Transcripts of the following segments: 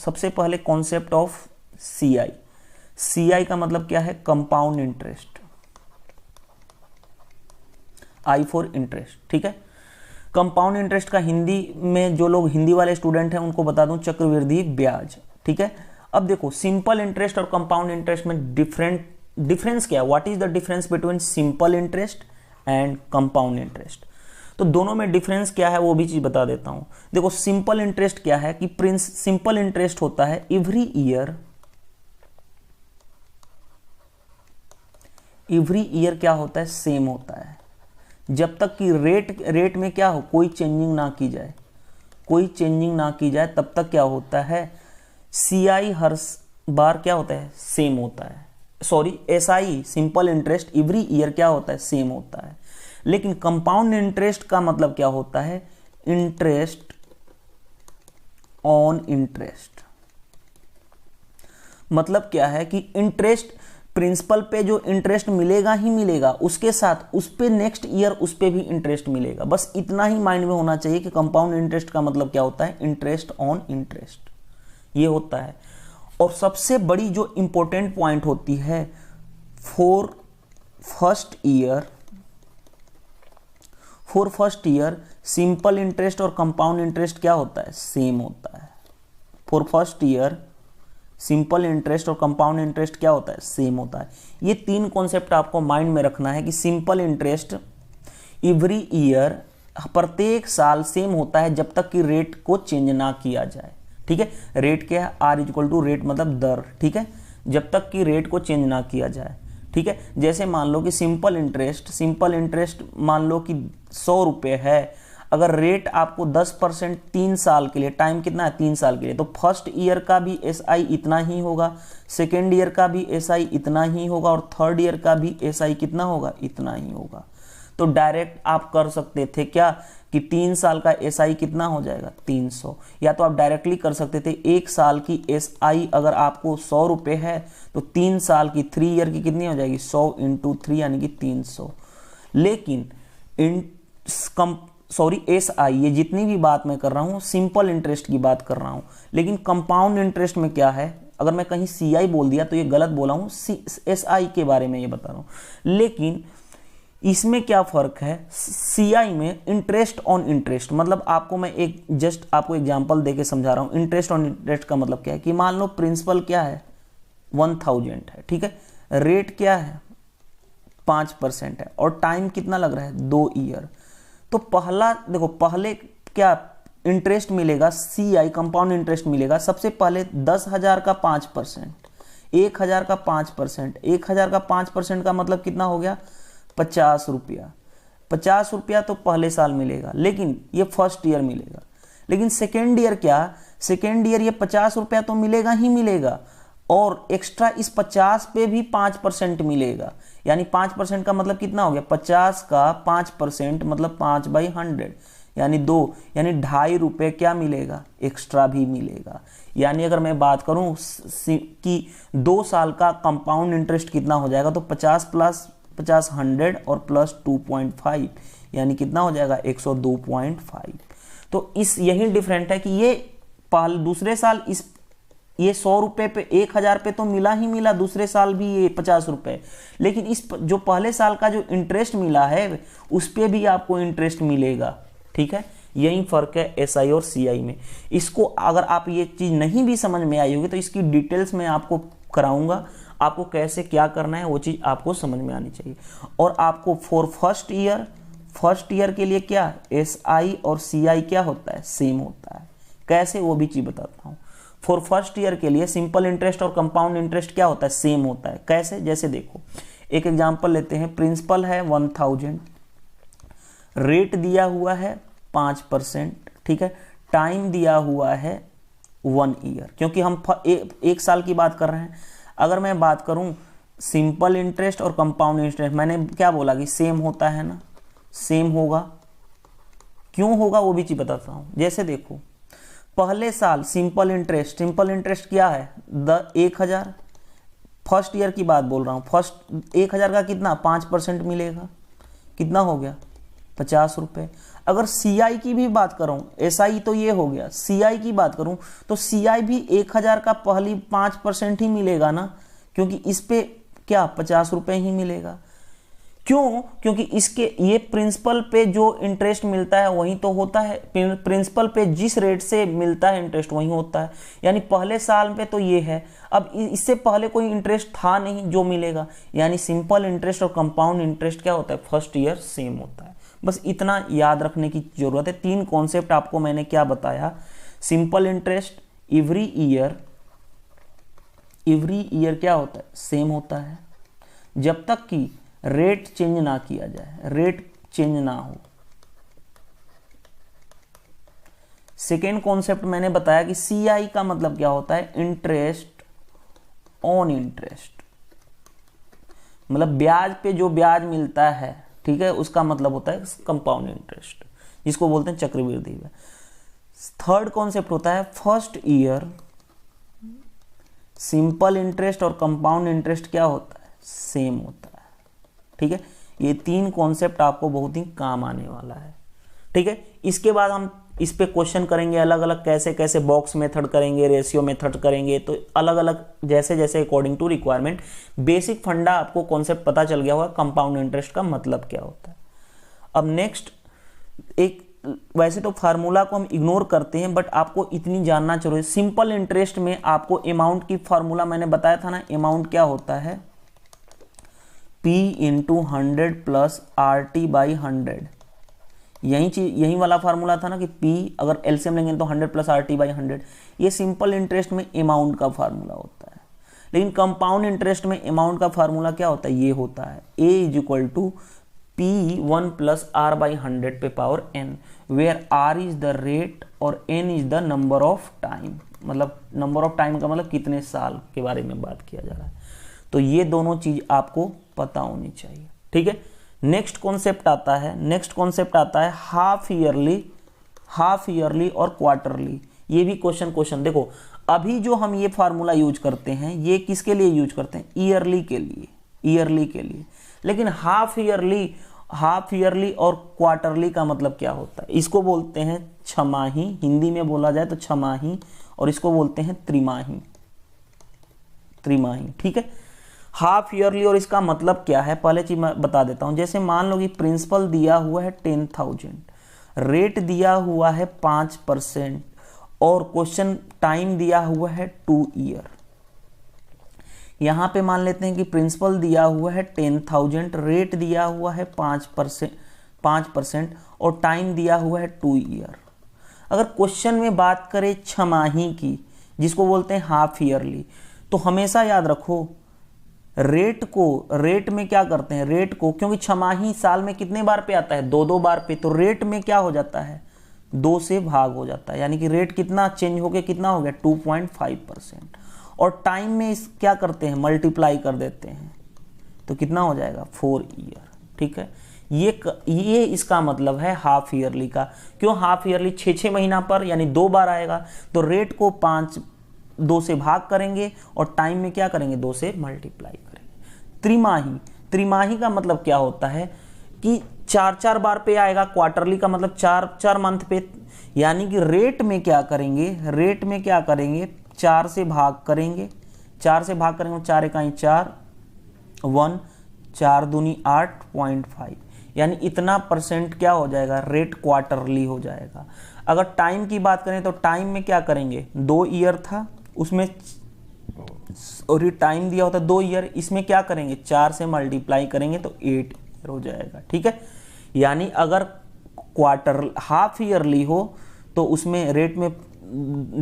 सबसे पहले concept of CI. CI का मतलब क्या है? Compound interest, I for interest, ठीक है। कंपाउंड इंटरेस्ट का हिंदी में जो लोग हिंदी वाले स्टूडेंट हैं उनको बता दूं, चक्रवृद्धि ब्याज, ठीक है। अब देखो सिंपल इंटरेस्ट और कंपाउंड इंटरेस्ट में डिफरेंस क्या है? What is the difference between simple interest and compound interest? तो दोनों में डिफरेंस क्या है वो भी चीज बता देता हूं। देखो सिंपल इंटरेस्ट क्या है कि सिंपल इंटरेस्ट होता है एवरी ईयर क्या होता है? सेम होता है, जब तक कि रेट में क्या हो, कोई चेंजिंग ना की जाए, तब तक क्या होता है? सीआई हर बार क्या होता है? सेम होता है। Sorry, SI simple interest every year क्या होता है? सेम होता है। लेकिन कंपाउंड इंटरेस्ट का मतलब क्या होता है? Interest on interest. मतलब क्या है कि इंटरेस्ट प्रिंसिपल पे जो इंटरेस्ट मिलेगा ही मिलेगा, उसके साथ उस पे नेक्स्ट ईयर उस पे भी इंटरेस्ट मिलेगा। बस इतना ही माइंड में होना चाहिए कि कंपाउंड इंटरेस्ट का मतलब क्या होता है? इंटरेस्ट ऑन इंटरेस्ट, ये होता है। और सबसे बड़ी जो इंपॉर्टेंट पॉइंट होती है, for first year simple interest और कंपाउंड इंटरेस्ट क्या होता है? सेम होता है। For first year simple interest और कंपाउंड इंटरेस्ट क्या होता है? सेम होता है। ये तीन कॉन्सेप्ट आपको माइंड में रखना है कि सिंपल इंटरेस्ट एवरी ईयर प्रत्येक साल सेम होता है जब तक कि रेट को चेंज ना किया जाए, ठीक है। रेट क्या है? आर इक्वल टू रेट मतलब दर, ठीक है, जब तक कि रेट को चेंज ना किया जाए, ठीक है। जैसे मान लो कि सिंपल इंटरेस्ट मान लो कि 100 रुपये है, अगर रेट आपको 10% 3 साल के लिए, टाइम कितना है? 3 साल के लिए, तो फर्स्ट ईयर का भी एसआई इतना ही होगा, सेकेंड ईयर का भी एसआई इतना ही होगा, और थर्ड ईयर का भी एसआई कितना होगा? इतना ही होगा। तो डायरेक्ट आप कर सकते थे क्या कि 3 साल का एसआई कितना हो जाएगा? 300। या तो आप डायरेक्टली कर सकते थे 1 साल की एसआई अगर आपको 100 रुपये है तो 3 साल की 3 ईयर की कितनी हो जाएगी? 100 × 3 यानी कि 300। लेकिन एसआई, ये जितनी भी बात मैं कर रहा हूं सिंपल इंटरेस्ट की बात कर रहा हूं। लेकिन कंपाउंड इंटरेस्ट में क्या है? अगर मैं कहीं सीआई बोल दिया तो ये गलत बोला हूं, एसआई के बारे में ये बता रहा हूं। लेकिन इसमें क्या फर्क है? सीआई में इंटरेस्ट ऑन इंटरेस्ट, मतलब आपको मैं आपको एग्जांपल देके समझा रहा हूं। इंटरेस्ट ऑन इंटरेस्ट का मतलब क्या है कि मान लो प्रिंसिपल क्या है? 1000 है, ठीक है। रेट क्या है? 5% है, और टाइम कितना लग रहा है? 2 ईयर। तो पहले क्या इंटरेस्ट मिलेगा? सीआई कंपाउंड इंटरेस्ट मिलेगा। सबसे पहले 10,000 का 5%, 1,000 का 5%, 1,000 का 5% का मतलब कितना हो गया? 50 रुपया। 50 रुपया तो पहले साल मिलेगा, लेकिन ये फर्स्ट ईयर मिलेगा। लेकिन सेकेंड ईयर क्या? सेकेंड ईयर ये 50 रुपया तो मिलेगा ही मिलेगा, और एक्स्ट्रा इस 50 पे भी 5% मिलेगा। यानी 5% का मतलब कितना हो गया? 50 का 5% मतलब 5/100 यानी 2, यानी 2.5 रुपये क्या मिलेगा? एक्स्ट्रा भी मिलेगा। यानी अगर मैं बात करूं कि 2 साल का कंपाउंड इंटरेस्ट कितना हो जाएगा, तो 50 + 50 100 और प्लस 2.5 यानी कितना हो जाएगा? 102.5। तो यही डिफरेंट है कि ये दूसरे साल ये 100 रुपये पे 1,000 पे तो मिला ही मिला, दूसरे साल भी ये 50 रुपये। लेकिन इस जो पहले साल का जो इंटरेस्ट मिला है उस पे भी आपको इंटरेस्ट मिलेगा, ठीक है। यही फर्क है एसआई और सीआई में। इसको अगर आप ये चीज नहीं भी समझ में आई होगी तो इसकी डिटेल्स में आपको कराऊंगा, आपको कैसे क्या करना है वो चीज आपको समझ में आनी चाहिए। और आपको फॉर फर्स्ट ईयर के लिए क्या एसआई और सीआई क्या होता है? सेम होता है। कैसे वो भी चीज बताता हूँ। फॉर फर्स्ट ईयर के लिए सिंपल इंटरेस्ट और कंपाउंड इंटरेस्ट क्या होता है? सेम होता है। कैसे? जैसे देखो एक एग्जांपल लेते हैं। प्रिंसिपल है 1000, रेट दिया हुआ है 5%, ठीक है। टाइम दिया हुआ है 1 ईयर, क्योंकि हम एक साल की बात कर रहे हैं। अगर मैं बात करूं सिंपल इंटरेस्ट और कंपाउंड इंटरेस्ट, मैंने क्या बोला कि सेम होता है ना, सेम होगा। क्यों होगा वो भी चीज बताता हूं। जैसे देखो पहले साल सिंपल इंटरेस्ट क्या है? 1000। फर्स्ट ईयर की बात बोल रहा हूं। फर्स्ट 1000 का कितना? 5% मिलेगा, कितना हो गया? 50 रुपये। अगर CI की भी बात करूं, SI तो ये हो गया, CI की बात करूं तो CI भी 1000 का पहली 5% ही मिलेगा ना, क्योंकि इस पे क्या 50 रुपए ही मिलेगा। क्यों? क्योंकि इसके ये प्रिंसिपल पे जो इंटरेस्ट मिलता है वही तो होता है, प्रिंसिपल पे जिस रेट से मिलता है इंटरेस्ट वही होता है, यानी पहले साल पे तो ये है, अब इससे पहले कोई इंटरेस्ट था नहीं जो मिलेगा, यानी सिंपल इंटरेस्ट और कंपाउंड इंटरेस्ट क्या होता है, फर्स्ट ईयर सेम होता है। बस इतना याद रखने की जरूरत है। 3 कॉन्सेप्ट आपको मैंने क्या बताया, सिंपल इंटरेस्ट एवरी ईयर क्या होता है, सेम होता है, जब तक कि रेट चेंज ना किया जाए, रेट चेंज ना हो। सेकेंड कॉन्सेप्ट मैंने बताया कि CI का मतलब क्या होता है, इंटरेस्ट ऑन इंटरेस्ट, मतलब ब्याज पे जो ब्याज मिलता है, ठीक है, उसका मतलब होता है कंपाउंड इंटरेस्ट, जिसको बोलते हैं चक्रवृद्धि ब्याज। थर्ड कॉन्सेप्ट होता है फर्स्ट ईयर सिंपल इंटरेस्ट और कंपाउंड इंटरेस्ट क्या होता है, सेम होता है। ठीक है, ये 3 कॉन्सेप्ट आपको बहुत ही काम आने वाला है। ठीक है, इसके बाद हम इस पे क्वेश्चन करेंगे अलग अलग, कैसे कैसे बॉक्स मेथड करेंगे, रेशियो मेथड करेंगे, तो अलग अलग जैसे जैसे अकॉर्डिंग टू रिक्वायरमेंट। बेसिक फंडा आपको कॉन्सेप्ट पता चल गया होगा कंपाउंड इंटरेस्ट का मतलब क्या होता है। अब नेक्स्ट एक, वैसे तो फार्मूला को हम इग्नोर करते हैं, बट आपको इतनी जानना चाहिए, सिंपल इंटरेस्ट में आपको अमाउंट की फार्मूला मैंने बताया था ना, अमाउंट क्या होता है, P इंटू 100 प्लस RT/100। यही वाला फार्मूला था ना कि P अगर एलसीएम लेंगे तो 100 प्लस RT/100। ये सिंपल इंटरेस्ट में अमाउंट का फार्मूला होता है, लेकिन कंपाउंड इंटरेस्ट में अमाउंट का फार्मूला क्या होता है, ये होता है A = P1 प्लस R/100 पे power n, where R is the rate और n is the number of time, मतलब नंबर ऑफ टाइम का मतलब कितने साल के बारे में बात किया जा रहा है। तो ये दोनों चीज आपको पता होनी चाहिए। ठीक है, नेक्स्ट कॉन्सेप्ट आता है हाफ ईयरली और क्वार्टरली। ये भी क्वेश्चन देखो, अभी जो हम ये फार्मूला यूज करते हैं ये किसके लिए यूज करते हैं, ईयरली के लिए। लेकिन हाफ ईयरली और क्वार्टरली का मतलब क्या होता है, इसको बोलते हैं छमाही, हिंदी में बोला जाए तो छमाही, और इसको बोलते हैं त्रिमाही। ठीक है, हाफ ईयरली और इसका मतलब क्या है, पहले चीज मैं बता देता हूं। जैसे मान लो कि प्रिंसिपल दिया हुआ है 10,000, रेट दिया हुआ है 5% और क्वेश्चन टाइम दिया हुआ है 2 ईयर। यहां पे मान लेते हैं कि प्रिंसिपल दिया हुआ है 10,000, रेट दिया हुआ है 5% और टाइम दिया हुआ है 2 ईयर। अगर क्वेश्चन में बात करें छमाही की, जिसको बोलते हैं हाफ ईयरली, तो हमेशा याद रखो रेट में क्या करते हैं, रेट को, क्योंकि छमाही साल में कितने बार पे आता है, 2 बार पे, तो रेट में क्या हो जाता है, 2 से भाग हो जाता है, यानी कि रेट कितना चेंज हो गया, कितना हो गया 2.5%। और टाइम में क्या करते हैं, मल्टीप्लाई कर देते हैं, तो कितना हो जाएगा 4 ईयर। ठीक है, ये इसका मतलब है हाफ ईयरली का। क्यों हाफ ईयरली, 6 महीना पर यानी 2 बार आएगा, तो रेट को 2 से भाग करेंगे और टाइम में क्या करेंगे, 2 से मल्टीप्लाई करेंगे। त्रिमाही का मतलब क्या होता है कि 4 बार पे आएगा, क्वार्टरली का मतलब 4 मंथ पे, यानी कि रेट में क्या करेंगे, 4 से भाग करेंगे, 4 4 इकाई 4, 1, 4 दूनी 8.5, यानी इतना परसेंट क्या हो जाएगा, रेट क्वार्टरली हो जाएगा। अगर टाइम की बात करें तो टाइम में क्या करेंगे, 2 ईयर था उसमें, और ये टाइम दिया होता है 2 ईयर, इसमें क्या करेंगे 4 से मल्टीप्लाई करेंगे तो 8 ईयर हो जाएगा। ठीक है, यानी अगर हाफ ईयरली हो तो उसमें रेट में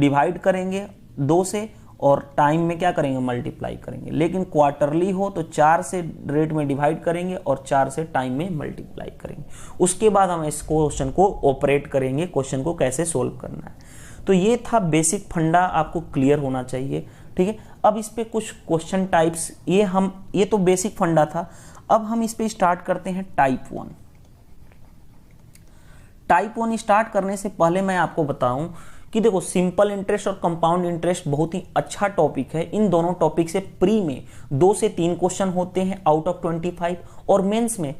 डिवाइड करेंगे 2 से और टाइम में क्या करेंगे, मल्टीप्लाई करेंगे। लेकिन क्वार्टरली हो तो 4 से रेट में डिवाइड करेंगे और 4 से टाइम में मल्टीप्लाई करेंगे। उसके बाद हम इस क्वेश्चन को ऑपरेट करेंगे, क्वेश्चन को कैसे सोल्व करना है। तो ये था बेसिक फंडा, आपको क्लियर होना चाहिए। ठीक है, अब इस पे कुछ क्वेश्चन टाइप्स, ये तो बेसिक फंडा था। अब हम इस पे स्टार्ट करते हैं टाइप 1। टाइप 1 स्टार्ट करने से पहले मैं आपको बताऊं कि देखो, सिंपल इंटरेस्ट और कंपाउंड इंटरेस्ट बहुत ही अच्छा टॉपिक है। इन दोनों टॉपिक से प्री में 2 से 3 क्वेश्चन होते हैं आउट ऑफ 25, और मेंस में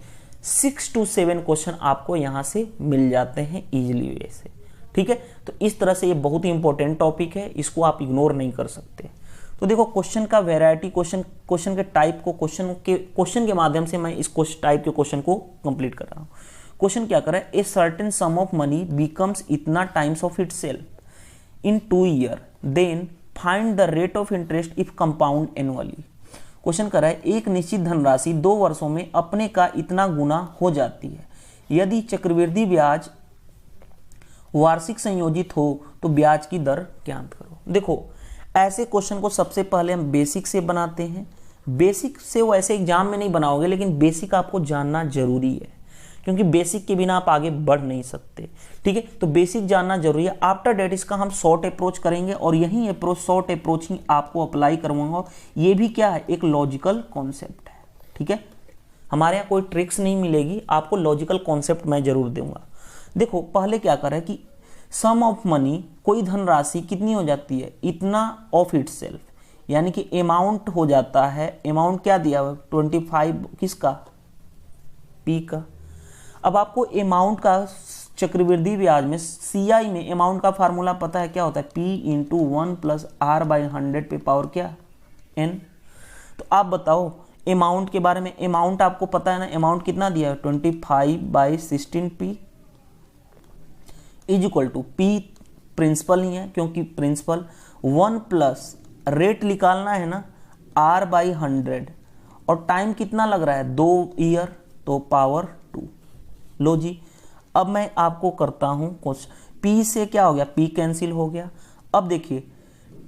6 to 7 क्वेश्चन आपको यहाँ से मिल जाते हैं इजीली वे से। ठीक है, तो इस तरह से ये बहुत ही इंपॉर्टेंट टॉपिक है, इसको आप इग्नोर नहीं कर सकते। तो देखो क्वेश्चन का वैरायटी, क्वेश्चन के टाइप को क्वेश्चन के माध्यम से मैं इस टाइप के क्वेश्चन को कंप्लीट कर रहा हूँ। क्वेश्चन क्या कर रहा है, a certain sum of money becomes इतना times of itself in 2 year, then find the rate of interest if compound annually. Question कर रहा है एक निश्चित धनराशि 2 वर्षों में अपने का इतना गुना हो जाती है, यदि चक्रवृद्धि ब्याज वार्षिक संयोजित हो तो ब्याज की दर ज्ञात करो। देखो ऐसे क्वेश्चन को सबसे पहले हम बेसिक से बनाते हैं। बेसिक से वो ऐसे एग्जाम में नहीं बनाओगे, लेकिन बेसिक आपको जानना जरूरी है, क्योंकि बेसिक के बिना आप आगे बढ़ नहीं सकते। ठीक है, तो बेसिक जानना जरूरी है। आफ्टर डेट इसका हम शॉर्ट अप्रोच करेंगे और यही अप्रोच, शॉर्ट अप्रोच ही आपको अप्लाई करवाऊंगा। ये भी क्या है, एक लॉजिकल कॉन्सेप्ट है। ठीक है, हमारे यहाँ कोई ट्रिक्स नहीं मिलेगी, आपको लॉजिकल कॉन्सेप्ट मैं जरूर दूंगा। देखो पहले क्या कर रहा है कि सम ऑफ मनी, कोई धनराशि कितनी हो जाती है, इतना ऑफ इट सेल्फ, यानी कि अमाउंट हो जाता है। अमाउंट क्या दिया हुआ, 25, किसका, पी का। अब आपको अमाउंट का चक्रवृद्धि ब्याज में सीआई में अमाउंट का फार्मूला पता है, क्या होता है, P into 1 plus R by 100 पे पावर क्या, एन। तो आप बताओ अमाउंट के बारे में, अमाउंट आपको पता है ना, अमाउंट कितना दिया है, 25/16 P is equal to P principal ही है, क्योंकि प्रिंसिपल 1 प्लस रेट निकालना है ना, आर बाई 100, और टाइम कितना लग रहा है, 2 ईयर, तो पावर 2। लो जी, अब मैं आपको करता हूं क्वेश्चन, पी से क्या हो गया, पी कैंसिल हो गया। अब देखिए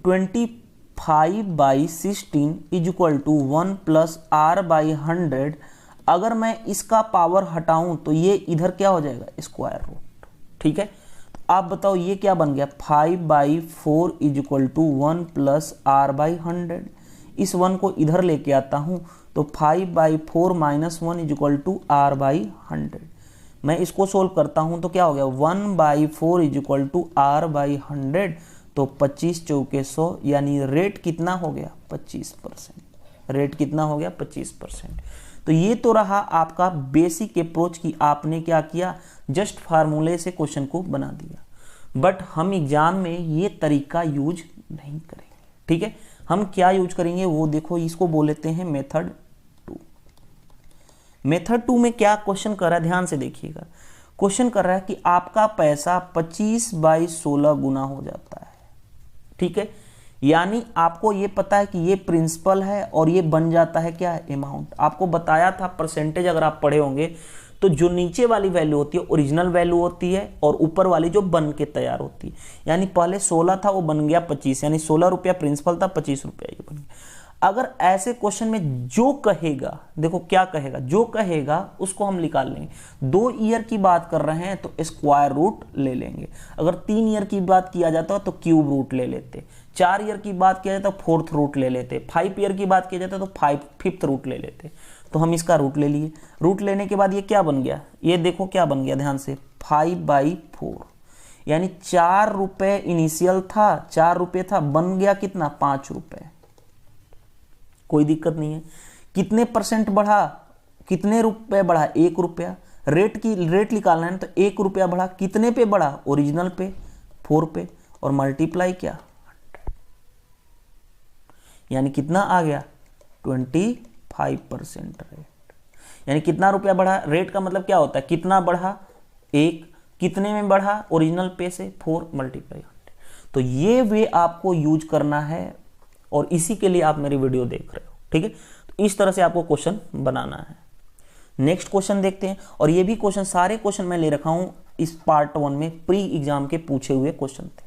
25/16 is equal to 1 plus R by 100। अगर मैं इसका पावर हटाऊं तो ये इधर क्या हो जाएगा, स्क्वायर रूट। ठीक है, आप बताओ ये क्या बन गया, 5/4 is equal to 1 plus R by 100। इस 1 को इधर लेके आता हूं तो 5/4 minus 1 is equal to R by 100। मैं इसको सोल्व करता हूं तो क्या हो गया, 1/4 is equal to R by 100, तो 25 चौके 100, यानी रेट कितना हो गया, 25%। रेट कितना हो गया, 25%। तो ये तो रहा आपका बेसिक अप्रोच की, आपने क्या किया, जस्ट फार्मूले से क्वेश्चन को बना दिया। बट हम एग्जाम में ये तरीका यूज नहीं करेंगे। ठीक है, हम क्या यूज करेंगे वो देखो, इसको बोल लेते हैं मेथड 2। मेथड 2 में क्या क्वेश्चन कर रहा है, ध्यान से देखिएगा। क्वेश्चन कर रहा है कि आपका पैसा 25/16 गुना हो जाता है। ठीक है, यानी आपको ये पता है कि ये प्रिंसिपल है और ये बन जाता है क्या, अमाउंट। आपको बताया था परसेंटेज, अगर आप पढ़े होंगे तो जो नीचे वाली वैल्यू होती है ओरिजिनल वैल्यू होती है, और ऊपर वाली जो बन के तैयार होती है। यानी पहले 16 था, वो बन गया 25, यानी 16 रुपया प्रिंसिपल था, 25 रुपया ये बन गया। अगर ऐसे क्वेश्चन में जो कहेगा, देखो क्या कहेगा, जो कहेगा उसको हम निकाल लेंगे। 2 ईयर की बात कर रहे हैं तो स्क्वायर रूट ले लेंगे। अगर 3 ईयर की बात किया जाता तो क्यूब रूट ले लेते। 4 ईयर की बात किया जाता तो 4th रूट ले लेते। 5 ईयर की बात किया जाता तो 5th रूट ले लेते। तो हम इसका रूट ले लिए। रूट लेने के बाद ये क्या बन गया, ये देखो क्या बन गया, ध्यान से, 5/4, यानी 4 रुपए इनिशियल था, 4 रुपए था, बन गया कितना, 5 रुपए। कोई दिक्कत नहीं है। कितने परसेंट बढ़ा, कितने रुपए बढ़ा, 1 रुपया। रेट निकालना है तो 1 रुपया बढ़ा, कितने पे बढ़ा, ओरिजिनल पे 4 पे, और मल्टीप्लाई क्या, 100, यानी कितना आ गया, 25% रेट। यानी कितना रुपया बढ़ा, रेट का मतलब क्या होता है, कितना बढ़ा, 1, कितने में बढ़ा, ओरिजिनल पे से 4 × 100। तो ये वे आपको यूज करना है, और इसी के लिए आप मेरी वीडियो देख रहे हो। ठीक है, तो इस तरह से आपको क्वेश्चन बनाना है। नेक्स्ट क्वेश्चन देखते हैं, और ये भी क्वेश्चन, सारे क्वेश्चन मैं ले रखा हूं इस पार्ट 1 में, प्री एग्जाम के पूछे हुए क्वेश्चन थे।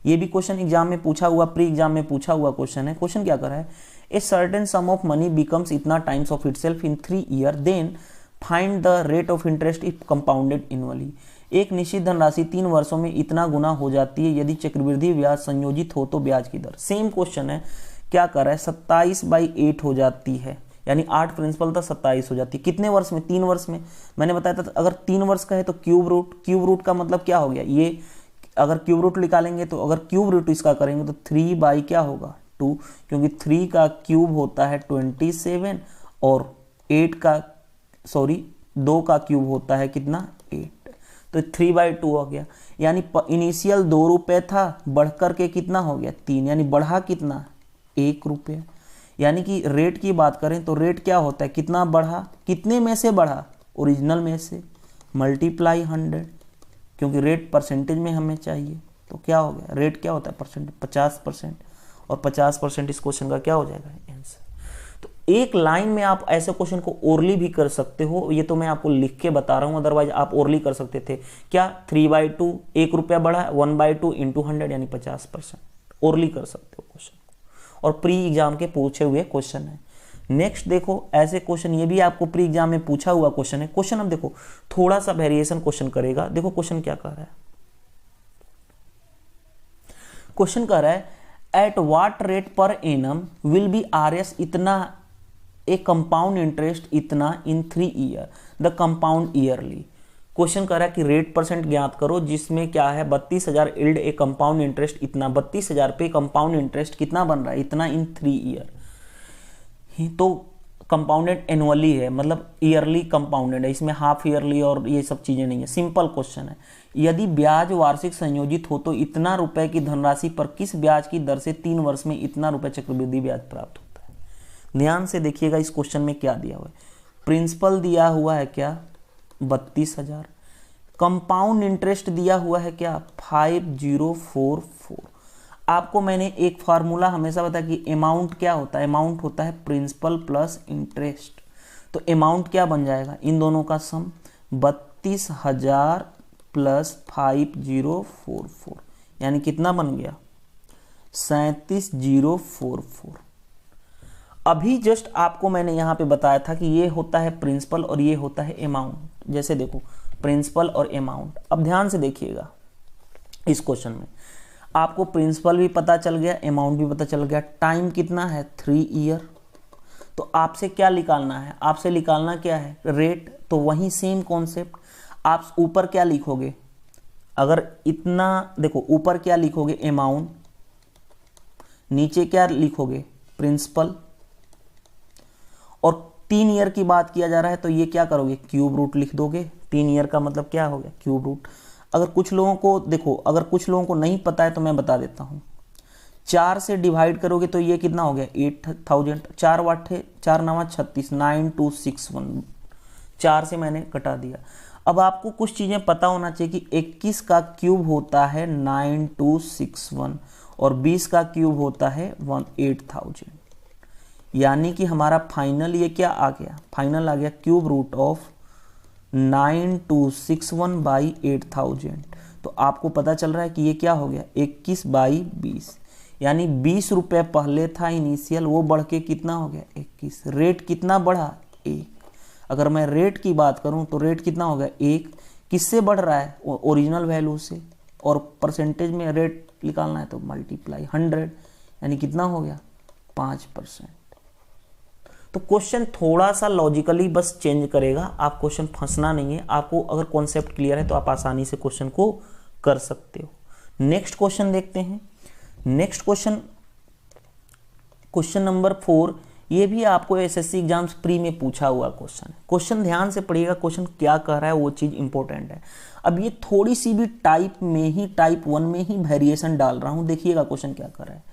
ये भी क्वेश्चन एग्जाम में पूछा हुआ, प्री एग्जाम में पूछा हुआ क्वेश्चन है। क्वेश्चन क्या कर रहा है, a certain sum of money becomes इतना times of itself in 3 year, then find the rate of interest if compounded annually. एक निश्चित धनराशि 3 वर्षों में इतना गुना हो जाती है, यदि चक्रवृद्धि ब्याज संयोजित हो तो ब्याज की दर। सेम क्वेश्चन है, क्या कर रहा है, 27/8 हो जाती है, यानी 8 प्रिंसिपल था, 27 हो जाती है। कितने वर्ष में, 3 वर्ष में। मैंने बताया था अगर 3 वर्ष का है तो क्यूब रूट का मतलब क्या हो गया, ये अगर क्यूब रूट निकालेंगे तो, अगर क्यूब रूट इसका करेंगे तो 3 क्या होगा, 2, क्योंकि 3 का क्यूब होता है 27, और 8 का 2 का क्यूब होता है कितना 8, तो 3/2 हो गया। यानी इनिशियल 2 रुपये था, बढ़ कर के कितना हो गया 3, यानी बढ़ा कितना 1 रुपये। यानी कि रेट की बात करें तो रेट क्या होता है, कितना बढ़ा, कितने में से बढ़ा, ओरिजिनल में से, मल्टीप्लाई 100, क्योंकि रेट परसेंटेज में हमें चाहिए। तो क्या हो गया, रेट क्या होता है परसेंट 50%, और 50% इस क्वेश्चन का क्या हो जाएगा आंसर। तो एक लाइन में आप ऐसे क्वेश्चन को ओरली भी कर सकते हो, ये तो मैं आपको लिख के बता रहा हूँ, अदरवाइज आप ओरली कर सकते थे। क्या 3/2, 1 रुपया बढ़ा, 1/2 इंटू 100 यानी 50%, ओरली कर सकते हो क्वेश्चन को, और प्री एग्जाम के पूछे हुए क्वेश्चन है। नेक्स्ट देखो, ऐसे क्वेश्चन ये भी आपको प्री एग्जाम में पूछा हुआ क्वेश्चन है। क्वेश्चन अब देखो थोड़ा सा वेरिएशन क्वेश्चन करेगा। देखो क्वेश्चन क्या कर रहा है, क्वेश्चन कर रहा है at what rate per annum will be RS इतना ए कंपाउंड इंटरेस्ट इतना इन 3 year the compound yearly. Question कर रहा है कि रेट परसेंट ज्ञात करो जिसमें क्या है 32,000 इल्ड ए कंपाउंड इंटरेस्ट इतना, 32,000 पे कंपाउंड इंटरेस्ट कितना बन रहा है इतना इन 3 ईयर। तो कंपाउंडेड एनुअली है, मतलब ईयरली कंपाउंडेड है, इसमें हाफ ईयरली और ये सब चीजें नहीं है, सिंपल क्वेश्चन है। यदि ब्याज वार्षिक संयोजित हो तो इतना रुपए की धनराशि पर किस ब्याज की दर से 3 वर्ष में इतना रुपए चक्रवृद्धि ब्याज प्राप्त होता है। ध्यान से देखिएगा इस क्वेश्चन में क्या दिया हुआ है। प्रिंसिपल दिया हुआ है क्या 32,000, कंपाउंड इंटरेस्ट दिया हुआ है क्या 5044। आपको मैंने एक फार्मूला हमेशा बताया कि अमाउंट क्या होता है, अमाउंट होता है प्रिंसिपल प्लस इंटरेस्ट। तो अमाउंट क्या बन जाएगा, इन दोनों का सम 32,000 प्लस 5044, यानी कितना बन गया 37,044। अभी जस्ट आपको मैंने यहां पे बताया था कि ये होता है प्रिंसिपल और ये होता है अमाउंट। जैसे देखो प्रिंसिपल और अमाउंट, अब ध्यान से देखिएगा इस क्वेश्चन में आपको प्रिंसिपल भी पता चल गया, अमाउंट भी पता चल गया, टाइम कितना है 3 ईयर। तो आपसे क्या निकालना है, आपसे निकालना क्या है रेट। तो वही सेम कॉन्सेप्ट, आप ऊपर क्या लिखोगे, अगर इतना देखो ऊपर क्या लिखोगे अमाउंट, नीचे क्या लिखोगे प्रिंसिपल, और 3 ईयर की बात किया जा रहा है तो ये क्या करोगे क्यूब रूट लिख दोगे। 3 ईयर का मतलब क्या हो गया क्यूब रूट। अगर कुछ लोगों को देखो, अगर कुछ लोगों को नहीं पता है तो मैं बता देता हूं, 4 से डिवाइड करोगे तो ये कितना हो गया 8,000, 4 वाटे 4 9 36, 9261, 4 से मैंने कटा दिया। अब आपको कुछ चीजें पता होना चाहिए कि 21 का क्यूब होता है 9261 और 20 का क्यूब होता है 8000, यानी कि हमारा फाइनल ये क्या आ गया, फाइनल आ गया क्यूब रूट ऑफ 9261 बाई 8000। तो आपको पता चल रहा है कि ये क्या हो गया 21/20, यानी 20 रुपये पहले था इनिशियल, वो बढ़ के कितना हो गया 21। रेट कितना बढ़ा 1। अगर मैं रेट की बात करूं तो रेट कितना हो गया 1, किससे बढ़ रहा है ओरिजिनल वैल्यू से, और परसेंटेज में रेट निकालना है तो मल्टीप्लाई 100, यानी कितना हो गया 5%। तो क्वेश्चन थोड़ा सा लॉजिकली बस चेंज करेगा, आप क्वेश्चन फंसना नहीं है। आपको अगर कॉन्सेप्ट क्लियर है तो आप आसानी से क्वेश्चन को कर सकते हो। नेक्स्ट क्वेश्चन देखते हैं। नेक्स्ट क्वेश्चन, क्वेश्चन नंबर 4, ये भी आपको एसएससी एग्जाम्स प्री में पूछा हुआ क्वेश्चन है। क्वेश्चन ध्यान से पढ़िएगा, क्वेश्चन क्या कह रहा है वो चीज इंपॉर्टेंट है। अब ये थोड़ी सी भी टाइप में ही, टाइप 1 में ही वेरिएशन डाल रहा हूं। देखिएगा क्वेश्चन क्या कर रहा है।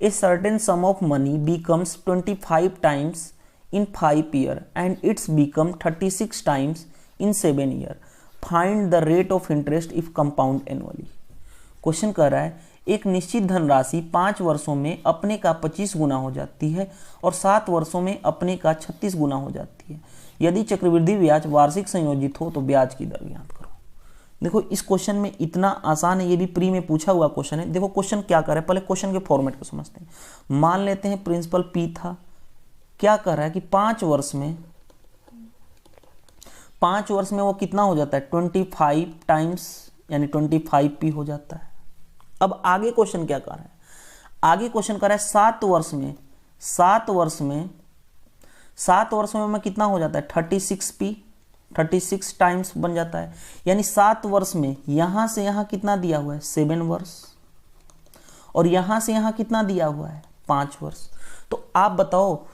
A certain sum of money becomes 25 times in 5 years and it's become 36 times in 7 years. Find the rate of interest if compound annually. Question कर रहा है एक निश्चित धनराशि 5 वर्षों में अपने का 25 गुना हो जाती है और 7 वर्षों में अपने का 36 गुना हो जाती है। यदि चक्रवृद्धि ब्याज वार्षिक संयोजित हो तो ब्याज की दर ज्ञात करो। देखो इस क्वेश्चन में इतना आसान है, ये भी प्री में पूछा हुआ क्वेश्चन है। देखो क्वेश्चन क्या कर रहा है, पहले क्वेश्चन के फॉर्मेट को समझते हैं। मान लेते हैं प्रिंसिपल P था, क्या कर रहा है कि 5 वर्ष में वो कितना हो जाता है 25 टाइम्स, यानी 25P हो जाता है। अब आगे क्वेश्चन क्या कर रहा है, आगे क्वेश्चन कर रहा है 7 वर्ष में मैं कितना हो जाता है 36P, 36 टाइम्स बन जाता है। यानी 7 वर्ष में यहां से यहां कितना दिया हुआ है 7 वर्ष, और यहां से यहां कितना दिया हुआ है 5 वर्ष। तो आप बताओ,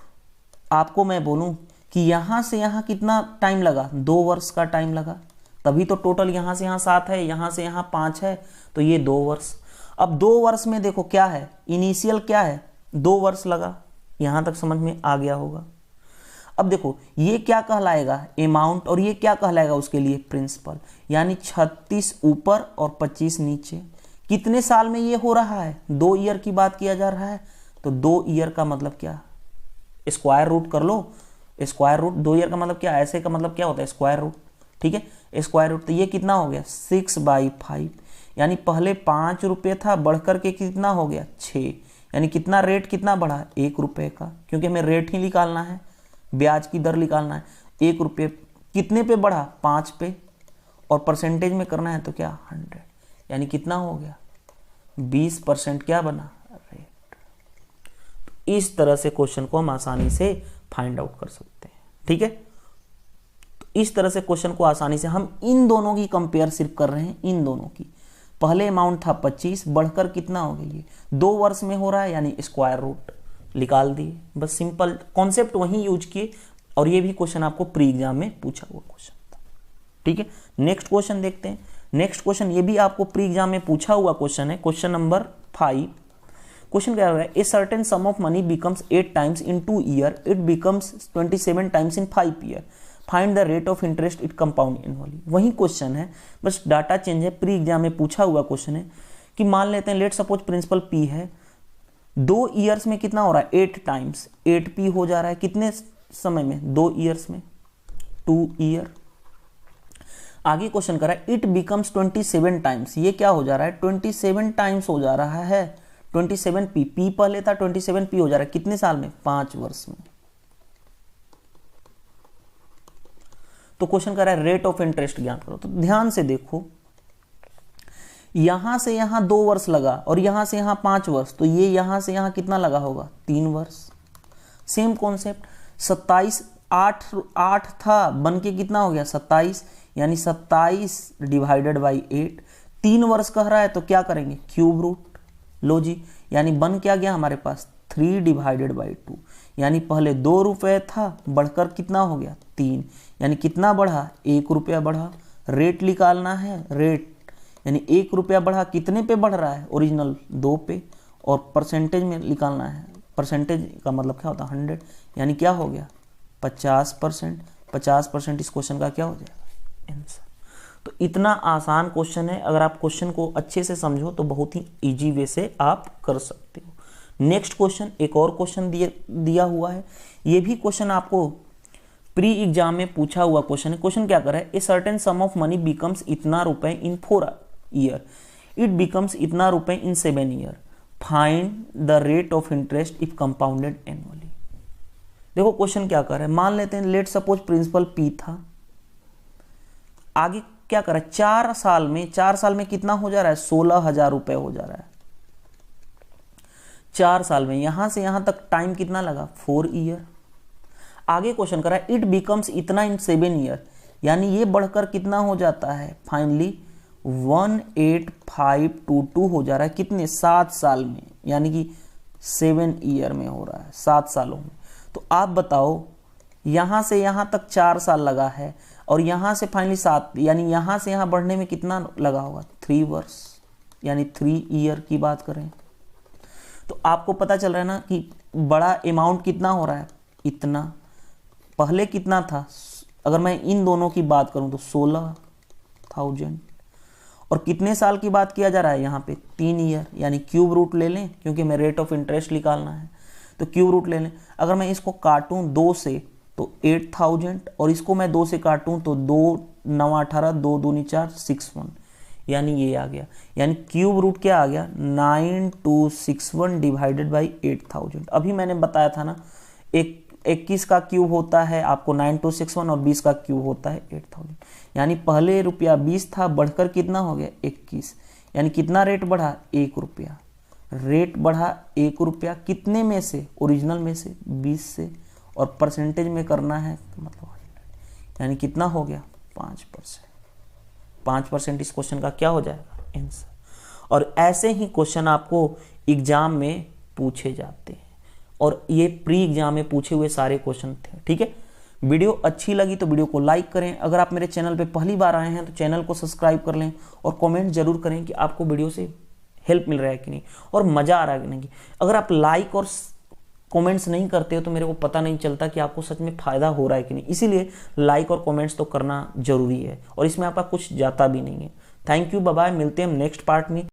आपको मैं बोलूं कि यहाँ से यहाँ कितना टाइम लगा, 2 वर्ष का टाइम लगा, तभी तो टोटल यहाँ से यहाँ 7 है, यहाँ से यहाँ 5 है, तो ये 2 वर्ष। अब 2 वर्ष में देखो क्या है, इनिशियल क्या है, 2 वर्ष लगा, यहाँ तक समझ में आ गया होगा। अब देखो ये क्या कहलाएगा, अमाउंट, और ये क्या कहलाएगा उसके लिए, प्रिंसिपल, यानी 36 ऊपर और 25 नीचे। कितने साल में ये हो रहा है, 2 ईयर की बात किया जा रहा है, तो 2 ईयर का मतलब क्या, स्क्वायर रूट कर लो, स्क्वायर रूट 2 ईयर का मतलब क्या, ऐसे का मतलब क्या होता है, स्क्वायर रूट, ठीक है, स्क्वायर रूट। तो ये कितना हो गया, 6/5, यानी पहले 5 रुपये था, बढ़कर के कितना हो गया, 6, यानी कितना रेट कितना बढ़ा, 1 रुपये का, क्योंकि हमें रेट ही निकालना है, ब्याज की दर निकालना है। 1 रुपये कितने पे बढ़ा, 5 पे, और परसेंटेज में करना है तो क्या, 100, यानी कितना हो गया, 20% क्या बना, रेट। तो इस तरह से क्वेश्चन को हम आसानी से फाइंड आउट कर सकते हैं, ठीक है। तो इस तरह से क्वेश्चन को आसानी से हम इन दोनों की कंपेयर सिर्फ कर रहे हैं, इन दोनों की। पहले अमाउंट था 25, बढ़कर कितना हो गया, ये 2 वर्ष में हो रहा है, यानी स्क्वायर रूट निकाल दिए, बस सिंपल कॉन्सेप्ट वही यूज किए। और ये भी क्वेश्चन आपको प्री एग्जाम में पूछा हुआ क्वेश्चन था, ठीक है। नेक्स्ट क्वेश्चन देखते हैं। नेक्स्ट क्वेश्चन ये भी आपको प्री एग्जाम में पूछा हुआ क्वेश्चन है, क्वेश्चन नंबर 5। क्वेश्चन क्या है, a certain sum of money becomes 8 times in 2 year, it becomes 27 times in 5 year, find the rate of interest it compound annually. वही क्वेश्चन है, बस डाटा चेंज है, प्री एग्जाम में पूछा हुआ क्वेश्चन है कि मान लेते हैं, लेट सपोज प्रिंसिपल पी है, 2 ईयर्स में कितना हो रहा है, 8 टाइम्स 8p हो जा रहा है, कितने समय में, 2 ईयर्स में, 2 ईयर। आगे क्वेश्चन कर रहा है, इट बिकम्स 27 टाइम्स, ये क्या हो जा रहा है, 27 टाइम्स हो जा रहा है, 27p, p पहले था, 27p हो जा रहा है, कितने साल में, 5 वर्ष में। तो क्वेश्चन कर रहा है रेट ऑफ इंटरेस्ट ज्ञात करो। तो ध्यान से देखो, यहां से यहां 2 वर्ष लगा और यहां से यहां 5 वर्ष, तो ये यहां से यहां कितना लगा होगा, 3 वर्ष। सेम कॉन्सेप्ट, 27 8 था, बन के कितना हो गया, 27, यानी 27 डिवाइडेड बाई 8, 3 वर्ष कह रहा है, तो क्या करेंगे, क्यूब रूट, लो जी, यानी बन क्या गया हमारे पास, 3 डिवाइडेड बाई 2, यानी पहले 2 रुपये था, बढ़कर कितना हो गया, 3, यानी कितना बढ़ा, 1 रुपया बढ़ा। रेट निकालना है, रेट यानी 1 रुपया बढ़ा, कितने पे बढ़ रहा है, ओरिजिनल 2 पे, और परसेंटेज में निकालना है, परसेंटेज का मतलब क्या होता है, 100, यानी क्या हो गया, 50%। 50% इस क्वेश्चन का क्या हो जाएगा, आंसर। तो इतना आसान क्वेश्चन है, अगर आप क्वेश्चन को अच्छे से समझो तो बहुत ही इजी वे से आप कर सकते हो। नेक्स्ट क्वेश्चन, एक और क्वेश्चन दिया हुआ है, ये भी क्वेश्चन आपको प्री एग्जाम में पूछा हुआ क्वेश्चन है। क्वेश्चन क्या कर रहा है, a certain sum of money becomes इतना रुपए इन 4 ईयर, इट बिकम्स इतना रुपए इन 7 year, find the rate of interest if compounded annually. देखो क्वेश्चन क्या कर रहा है, मान लेते हैं, लेट सपोज प्रिंसिपल पी था, आगे क्या कर रहा है, 4 साल में कितना हो जा रहा है, 16,000 रुपए हो जा रहा है 4 साल में। यहां से यहां तक टाइम कितना लगा, 4 ईयर। आगे क्वेश्चन कर रहा है, इट बिकम्स इतना इन 7 ईयर, यानी ये बढ़कर कितना हो जाता है, फाइनली 18522 हो जा रहा है, कितने, 7 साल में, यानी कि 7 ईयर में हो रहा है, 7 सालों में। तो आप बताओ, यहां से यहां तक 4 साल लगा है, और यहां से फाइनली 7, यानी यहां से यहां बढ़ने में कितना लगा होगा, 3 वर्ष, यानी 3 ईयर की बात करें। तो आपको पता चल रहा है ना कि बड़ा अमाउंट कितना हो रहा है, इतना, पहले कितना था, अगर मैं इन दोनों की बात करूं तो 16,000, और कितने साल की बात किया जा रहा है यहाँ पे, 3 ईयर, यानी क्यूब रूट ले लें, क्योंकि हमें रेट ऑफ इंटरेस्ट निकालना है, तो क्यूब रूट ले लें। अगर मैं इसको काटूं 2 से तो 8000, और इसको मैं 2 से काटूं तो 2 9 18, 2 दूनी 4, 61, यानी ये आ गया, यानी क्यूब रूट क्या आ गया, 9261 डिवाइडेड बाई 8000। अभी मैंने बताया था ना, 21 का क्यूब होता है आपको 9261, और 20 का क्यूब होता है 8000, यानी पहले रुपया 20 था, बढ़कर कितना हो गया, 21, यानी कितना रेट बढ़ा, 1 रुपया, रेट बढ़ा 1 रुपया, कितने में से, ओरिजिनल में से, 20 से, और परसेंटेज में करना है तो मतलब 100, यानी कितना हो गया, 5%। 5% इस क्वेश्चन का क्या हो जाएगा, आंसर। और ऐसे ही क्वेश्चन आपको एग्जाम में पूछे जाते हैं, और ये प्री एग्जाम में पूछे हुए सारे क्वेश्चन थे, ठीक है। वीडियो अच्छी लगी तो वीडियो को लाइक करें, अगर आप मेरे चैनल पे पहली बार आए हैं तो चैनल को सब्सक्राइब कर लें और कमेंट जरूर करें कि आपको वीडियो से हेल्प मिल रहा है कि नहीं और मज़ा आ रहा है कि नहीं। अगर आप लाइक और कमेंट्स नहीं करते हो तो मेरे को पता नहीं चलता कि आपको सच में फ़ायदा हो रहा है कि नहीं, इसीलिए लाइक और कमेंट्स तो करना जरूरी है और इसमें आपका कुछ जाता भी नहीं है। थैंक यू, बाय बाय, मिलते हैं हम नेक्स्ट पार्ट में।